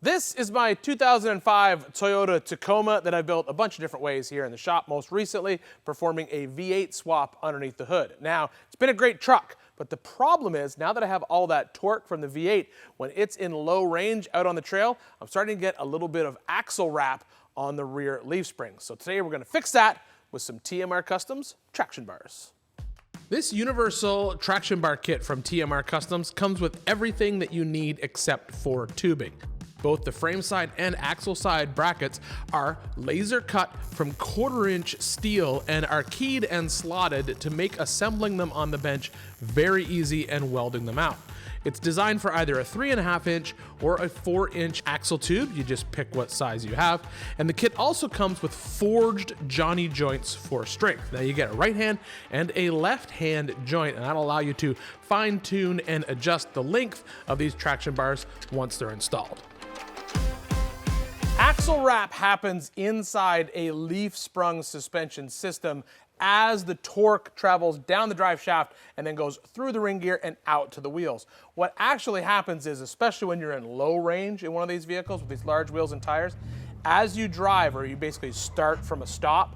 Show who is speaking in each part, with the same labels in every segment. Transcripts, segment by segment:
Speaker 1: This is my 2005 Toyota Tacoma that I built a bunch of different ways here in the shop, most recently performing a V8 swap underneath the hood. Now, it's been a great truck, but the problem is now that I have all that torque from the V8, when it's in low range out on the trail, I'm starting to get a little bit of axle wrap on the rear leaf springs. So today we're going to fix that with some TMR Customs traction bars. This universal traction bar kit from TMR Customs comes with everything that you need except for tubing. Both the frame side and axle side brackets are laser cut from 1/4 inch steel and are keyed and slotted to make assembling them on the bench very easy and welding them out. It's designed for either a 3.5 inch or a 4 inch axle tube. You just pick what size you have. And the kit also comes with forged Johnny joints for strength. Now you get a right hand and a left hand joint, and that'll allow you to fine tune and adjust the length of these traction bars once they're installed. Axle wrap happens inside a leaf sprung suspension system as the torque travels down the drive shaft and then goes through the ring gear and out to the wheels. What actually happens is, especially when you're in low range in one of these vehicles with these large wheels and tires, as you drive, or you basically start from a stop,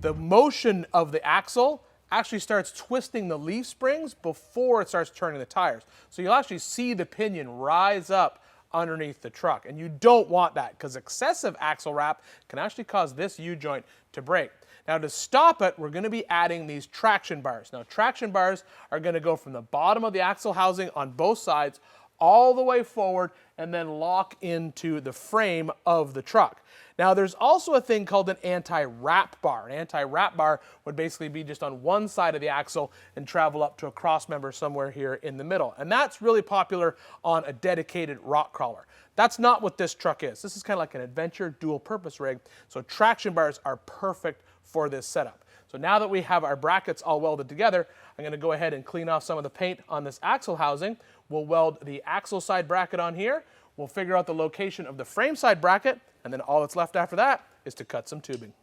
Speaker 1: the motion of the axle actually starts twisting the leaf springs before it starts turning the tires. So you'll actually see the pinion rise up underneath the truck, and you don't want that because excessive axle wrap can actually cause this U-joint to break. Now to stop it, we're going to be adding these traction bars. Now traction bars are going to go from the bottom of the axle housing on both sides all the way forward and then lock into the frame of the truck. Now there's also a thing called an anti-wrap bar. An anti-wrap bar would basically be just on one side of the axle and travel up to a cross member somewhere here in the middle. And that's really popular on a dedicated rock crawler. That's not what this truck is. This is kind of like an adventure dual purpose rig. So traction bars are perfect for this setup. So now that we have our brackets all welded together, I'm going to go ahead and clean off some of the paint on this axle housing. We'll weld the axle side bracket on here. We'll figure out the location of the frame side bracket, and then all that's left after that is to cut some tubing.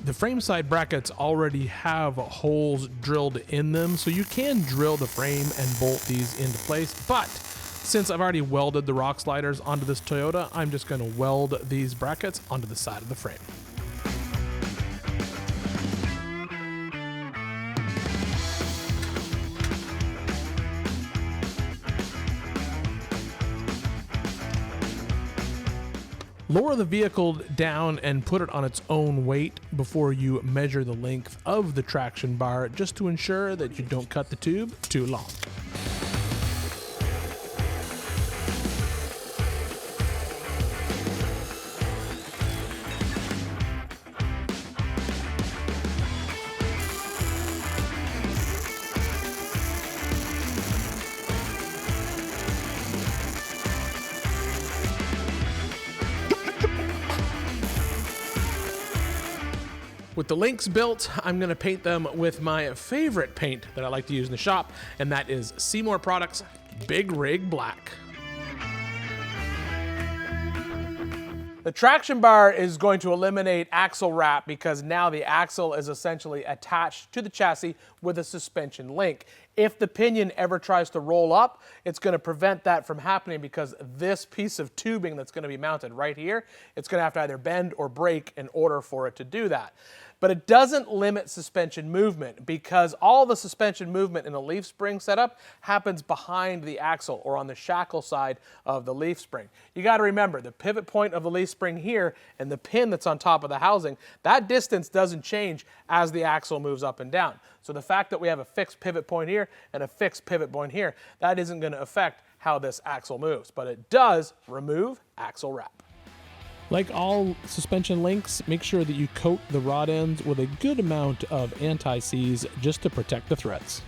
Speaker 1: The frame side brackets already have holes drilled in them, so you can drill the frame and bolt these into place, but since I've already welded the rock sliders onto this Toyota, I'm just going to weld these brackets onto the side of the frame. Lower the vehicle down and put it on its own weight before you measure the length of the traction bar, just to ensure that you don't cut the tube too long. With the links built, I'm going to paint them with my favorite paint that I like to use in the shop, and that is Seymour Products Big Rig Black. The traction bar is going to eliminate axle wrap because now the axle is essentially attached to the chassis with a suspension link. If the pinion ever tries to roll up, it's going to prevent that from happening because this piece of tubing that's going to be mounted right here, it's going to have to either bend or break in order for it to do that. But it doesn't limit suspension movement because all the suspension movement in a leaf spring setup happens behind the axle or on the shackle side of the leaf spring. You got to remember the pivot point of the leaf spring here and the pin that's on top of the housing, that distance doesn't change as the axle moves up and down. So the fact that we have a fixed pivot point here and a fixed pivot point here, that isn't going to affect how this axle moves, but it does remove axle wrap. Like all suspension links, make sure that you coat the rod ends with a good amount of anti-seize just to protect the threads.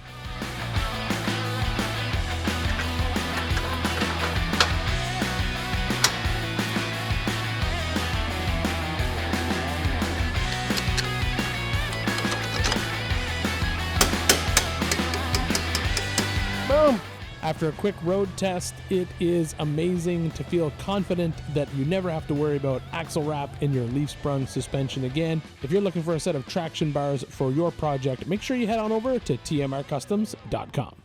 Speaker 1: Boom!
Speaker 2: After a quick road test, it is amazing to feel confident that you never have to worry about axle wrap in your leaf-sprung suspension again. If you're looking for a set of traction bars for your project, make sure you head on over to tmrcustoms.com.